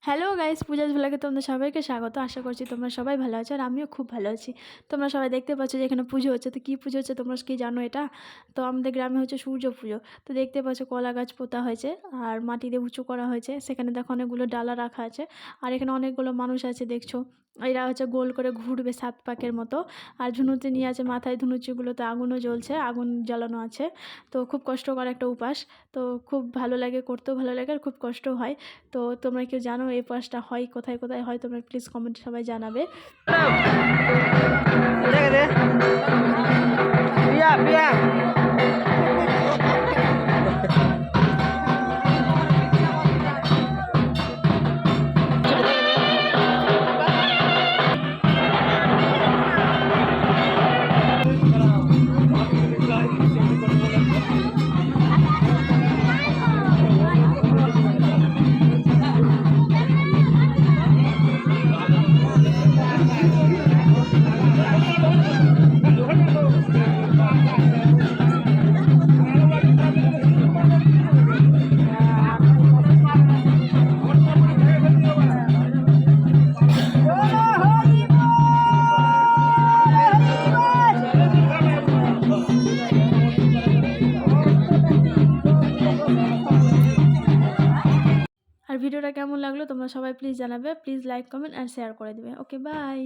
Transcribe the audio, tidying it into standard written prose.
Hello guys, Pooja's ভ্লগে তোমাদের সবাইকে স্বাগত। আশা করছি তোমরা সবাই ভালো আছো আর আমিও খুব ভালো আছি। তোমরা সবাই দেখতে পাচ্ছ যে এখানে পুজো হচ্ছে। তো কী পুজো হচ্ছে তোমরা কি জানো এটা? তো আমাদের গ্রামে হচ্ছে সূর্য পুজো। তো দেখতে পাচ্ছ কলা গাছ পোতা হয়েছে আর মাটি দিয়ে উঁচু করা হয়েছে। সেখানে দেখো অনেকগুলো ডালা রাখা আছে আর এখানে অনেকগুলো মানুষ আছে দেখছো। এরা হচ্ছে গোল করে ঘুরবে 7 পাকের মতো। আর ধুনুচি নিয়ে আছে মাথায়, ধুনুচিগুলোতে আগুনও জ্বলছে, আগুন জ্বালানো আছে। তো খুব কষ্টকর একটা উপাস। তো খুব ভালো লাগে, করতেও ভালো লাগে আর খুব কষ্টও হয়। তো তোমরা কেউ জানো এই উপাসটা হয় কোথায় কোথায় হয়? তোমরা প্লিজ কমেন্টে সবাই জানাবে। আর ভিডিওটা কেমন লাগলো তোমরা সবাই প্লিজ জানাবে। প্লিজ লাইক, কমেন্ট আর শেয়ার করে দেবে। Okay, by.